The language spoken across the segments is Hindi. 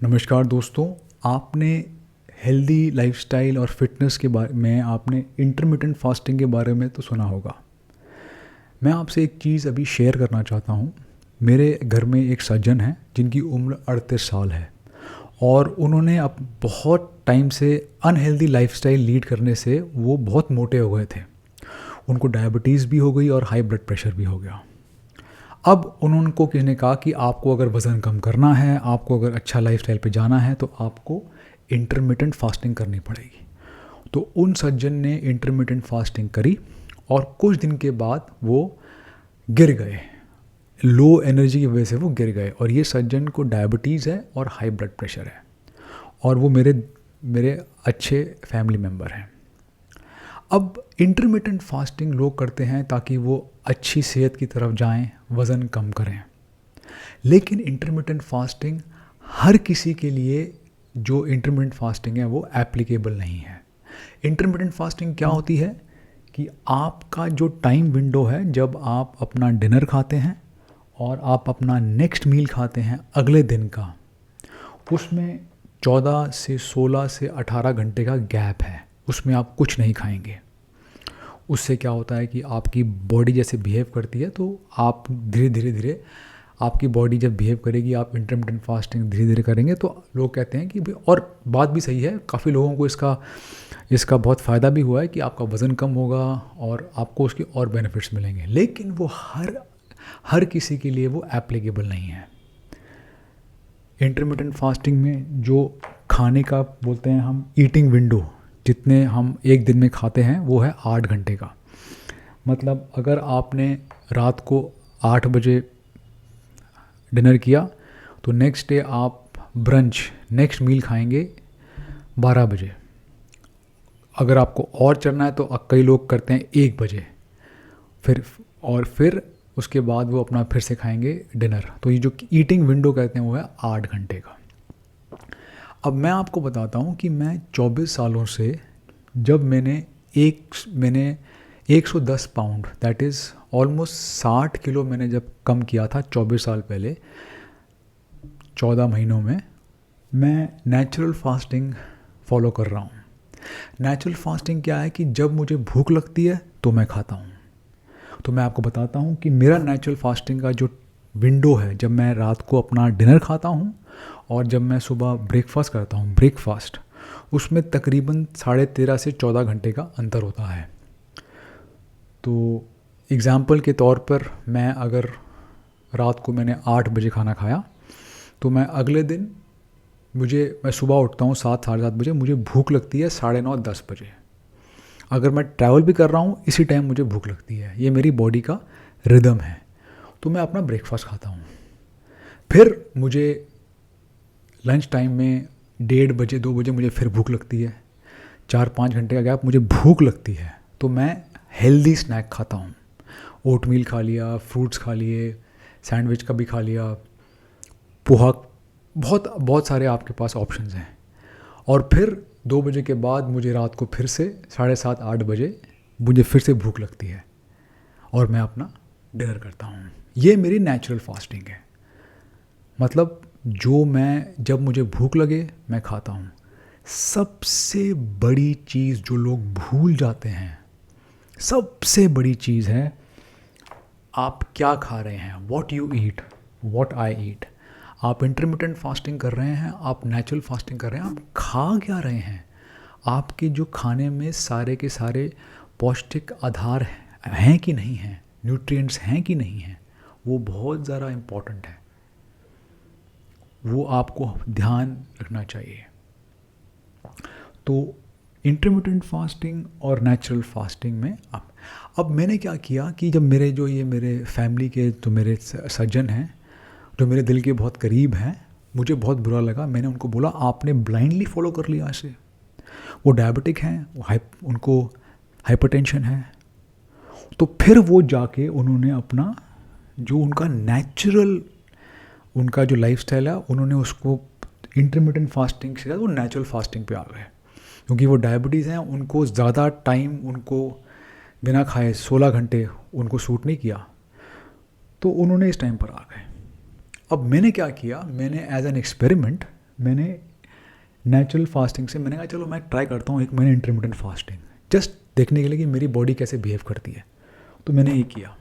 नमस्कार दोस्तों। आपने हेल्दी लाइफस्टाइल और फिटनेस के बारे में आपने इंटरमिटेंट फास्टिंग के बारे में तो सुना होगा। मैं आपसे एक चीज़ अभी शेयर करना चाहता हूँ। मेरे घर में एक सज्जन हैं जिनकी उम्र 38 साल है और उन्होंने अब बहुत टाइम से अनहेल्दी लाइफस्टाइल लीड करने से वो बहुत मोटे हो गए थे। उनको डायबिटीज़ भी हो गई और हाई ब्लड प्रेशर भी हो गया। अब उनको किसी ने कहा कि आपको अगर वज़न कम करना है, आपको अगर अच्छा लाइफस्टाइल पे जाना है तो आपको इंटरमिटेंट फास्टिंग करनी पड़ेगी। तो उन सज्जन ने इंटरमिटेंट फास्टिंग करी और कुछ दिन के बाद वो गिर गए। लो एनर्जी की वजह से वो गिर गए और ये सज्जन को डायबिटीज़ है और हाई ब्लड प्रेशर है और वो मेरे मेरे अच्छे फैमिली मेम्बर हैं। अब इंटरमिटेंट फास्टिंग लोग करते हैं ताकि वो अच्छी सेहत की तरफ जाएं, वज़न कम करें। लेकिन इंटरमिटेंट फास्टिंग हर किसी के लिए जो इंटरमिटेंट फास्टिंग है वो एप्लीकेबल नहीं है। इंटरमिटेंट फास्टिंग क्या होती है कि आपका जो टाइम विंडो है जब आप अपना डिनर खाते हैं और आप अपना नेक्स्ट मील खाते हैं अगले दिन का, उसमें 14 से 16 से 18 घंटे का गैप है। उसमें आप कुछ नहीं खाएंगे। उससे क्या होता है कि आपकी बॉडी जैसे बिहेव करती है तो आप धीरे धीरे आपकी बॉडी जब बिहेव करेगी, आप इंटरमिटेंट फास्टिंग धीरे धीरे करेंगे तो लोग कहते हैं कि भाई, और बात भी सही है, काफ़ी लोगों को इसका बहुत फ़ायदा भी हुआ है कि आपका वज़न कम होगा और आपको उसके और बेनिफिट्स मिलेंगे। लेकिन वो हर किसी के लिए वो एप्लीकेबल नहीं है। इंटरमिटेंट फास्टिंग में जो खाने का बोलते हैं हम ईटिंग विंडो, जितने हम एक दिन में खाते हैं वो है 8 घंटे का। मतलब अगर आपने रात को 8 बजे डिनर किया तो नेक्स्ट डे आप ब्रंच नेक्स्ट मील खाएंगे 12 बजे। अगर आपको और चलना है तो कई लोग करते हैं 1 बजे, फिर उसके बाद वो अपना फिर से खाएंगे डिनर। तो ये जो ईटिंग विंडो कहते हैं वो है 8 घंटे का। अब मैं आपको बताता हूँ कि मैं 24 सालों से जब मैंने 110 pound that is almost 60 kilo मैंने जब कम किया था 24 साल पहले, 14 महीनों में मैं नेचुरल फास्टिंग फॉलो कर रहा हूँ। नेचुरल फास्टिंग क्या है कि जब मुझे भूख लगती है तो मैं खाता हूँ। तो मैं आपको बताता हूँ कि मेरा नेचुरल फास्टिंग का जो विंडो है, जब मैं रात को अपना डिनर खाता हूँ और जब मैं सुबह ब्रेकफास्ट करता हूँ ब्रेकफास्ट, उसमें तकरीबन 13.5 से 14 घंटे का अंतर होता है। तो एग्ज़ाम्पल के तौर पर मैं अगर रात को मैंने 8 बजे खाना खाया तो मैं अगले दिन मैं सुबह उठता हूँ 7 साढ़े 7 बजे, मुझे भूख लगती है 9:30 10 बजे। अगर मैं ट्रैवल भी कर रहा हूँ इसी टाइम मुझे भूख लगती है। ये मेरी बॉडी का रिदम है। तो मैं अपना ब्रेकफास्ट खाता हूँ। फिर मुझे लंच टाइम में 1:30 बजे 2 बजे मुझे फिर भूख लगती है। 4-5 घंटे का गैप मुझे भूख लगती है तो मैं हेल्दी स्नैक खाता हूँ। ओटमील खा लिया, फ्रूट्स खा लिए, सैंडविच का भी खा लिया, पोहा, बहुत बहुत सारे आपके पास ऑप्शंस हैं। और फिर 2 बजे के बाद मुझे रात को फिर से 7:30-8 बजे मुझे फिर से भूख लगती है और मैं अपना डिनर करता हूँ। ये मेरी नेचुरल फास्टिंग है। मतलब जब मुझे भूख लगे मैं खाता हूँ। सबसे बड़ी चीज़ जो लोग भूल जाते हैं, सबसे बड़ी चीज़ है आप क्या खा रहे हैं। What you eat, what I eat. आप इंटरमिटेंट फास्टिंग कर रहे हैं, आप नेचुरल फास्टिंग कर रहे हैं, आप खा क्या रहे हैं। आपके जो खाने में सारे के सारे पौष्टिक आधार हैं कि नहीं हैं, न्यूट्रिएंट्स हैं कि नहीं हैं, वो बहुत ज़्यादा इम्पॉर्टेंट है। वो आपको ध्यान रखना चाहिए। तो इंटरमिटेंट फास्टिंग और नेचुरल फास्टिंग में अब मैंने क्या किया कि जब मेरे फैमिली के जो मेरे सज्जन हैं, जो मेरे दिल के बहुत करीब हैं, मुझे बहुत बुरा लगा। मैंने उनको बोला आपने ब्लाइंडली फॉलो कर लिया इसे। वो डायबिटिक हैं, उनको हाइपरटेंशन है। तो फिर वो जाके उन्होंने अपना जो उनका नेचुरल उनका जो लाइफस्टाइल है उन्होंने उसको इंटरमिटेंट फास्टिंग से वो नेचुरल फास्टिंग पे आ गए। क्योंकि वो डायबिटीज़ हैं, उनको ज़्यादा टाइम उनको बिना खाए 16 घंटे उनको सूट नहीं किया, तो उन्होंने इस टाइम पर आ गए। अब मैंने क्या किया, मैंने एज एन एक्सपेरिमेंट मैंने नेचुरल फास्टिंग से मैंने कहा चलो मैं ट्राई करता हूँ 1 महीने इंटरमिटेंट फास्टिंग, जस्ट देखने के लिए कि मेरी बॉडी कैसे बिहेव करती है। तो मैंने ये किया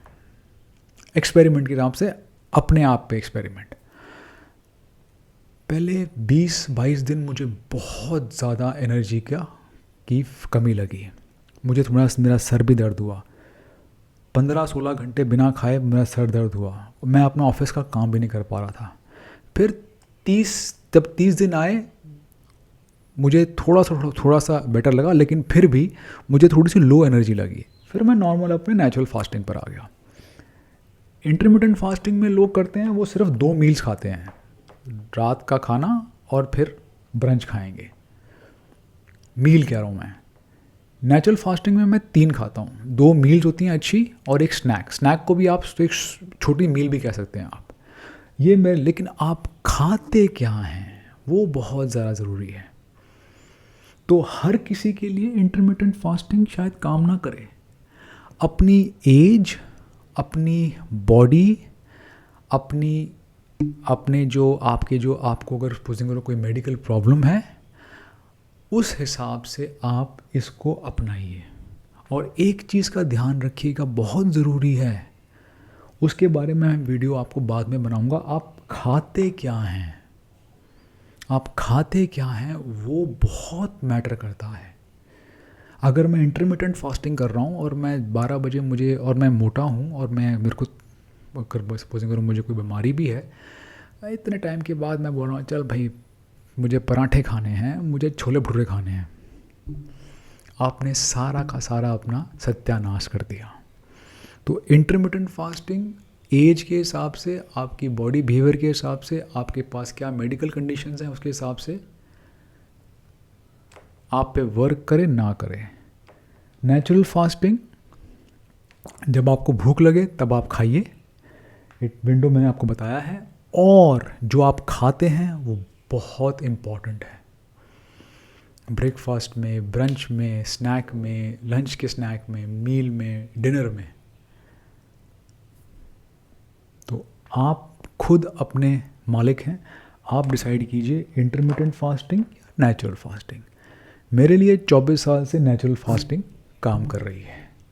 एक्सपेरिमेंट के नाम से, अपने आप पे एक्सपेरिमेंट। पहले 20-22 दिन मुझे बहुत ज़्यादा एनर्जी की कमी लगी। मुझे थोड़ा मेरा सर भी दर्द हुआ, 15-16 घंटे बिना खाए मेरा सर दर्द हुआ, मैं अपना ऑफिस का काम भी नहीं कर पा रहा था। फिर 30 दिन आए, मुझे थोड़ा सा बेटर लगा, लेकिन फिर भी मुझे थोड़ी सी लो एनर्जी लगी। फिर मैं नॉर्मल अपने नेचुरल फास्टिंग पर आ गया। इंटरमिटेंट फास्टिंग में लोग करते हैं वो सिर्फ 2 मील्स खाते हैं, रात का खाना और फिर ब्रंच खाएंगे। मील कह रहा हूँ मैं। नेचुरल फास्टिंग में मैं 3 खाता हूँ, 2 मील्स होती हैं अच्छी और एक स्नैक को भी आप एक छोटी मील भी कह सकते हैं आप। ये मेरे, लेकिन आप खाते क्या हैं वो बहुत ज़्यादा ज़रूरी है। तो हर किसी के लिए इंटरमिटेंट फास्टिंग शायद काम ना करे। अपनी एज, अपनी बॉडी, अपने जो आपको अगर सपोजिंग करो कोई मेडिकल प्रॉब्लम है, उस हिसाब से आप इसको अपनाइए। और एक चीज़ का ध्यान रखिएगा, बहुत ज़रूरी है, उसके बारे में मैं वीडियो आपको बाद में बनाऊंगा। आप खाते क्या हैं, आप खाते क्या हैं वो बहुत मैटर करता है। अगर मैं इंटरमिटेंट फास्टिंग कर रहा हूँ और मैं 12 बजे और मैं मोटा हूँ और मेरे को अगर सपोजिंग करूँ मुझे कोई बीमारी भी है, इतने टाइम के बाद मैं बोल रहा हूँ चल भाई मुझे पराठे खाने हैं, मुझे छोले भटूरे खाने हैं, आपने सारा का सारा अपना सत्यानाश कर दिया। तो इंटरमिटेंट फास्टिंग एज के हिसाब से, आपकी बॉडी बिहेवियर के हिसाब से, आपके पास क्या मेडिकल कंडीशंस हैं उसके हिसाब से आप पे वर्क करे ना करे। नेचुरल फास्टिंग, जब आपको भूख लगे तब आप खाइए, एक विंडो मैंने आपको बताया है। और जो आप खाते हैं वो बहुत इम्पॉर्टेंट है। ब्रेकफास्ट में, ब्रंच में, स्नैक में, लंच के स्नैक में, मील में, डिनर में। तो आप खुद अपने मालिक हैं, आप डिसाइड कीजिए इंटरमिटेंट फास्टिंग या नेचुरल फास्टिंग। मेरे लिए 24 साल से नेचुरल फास्टिंग काम कर रही है।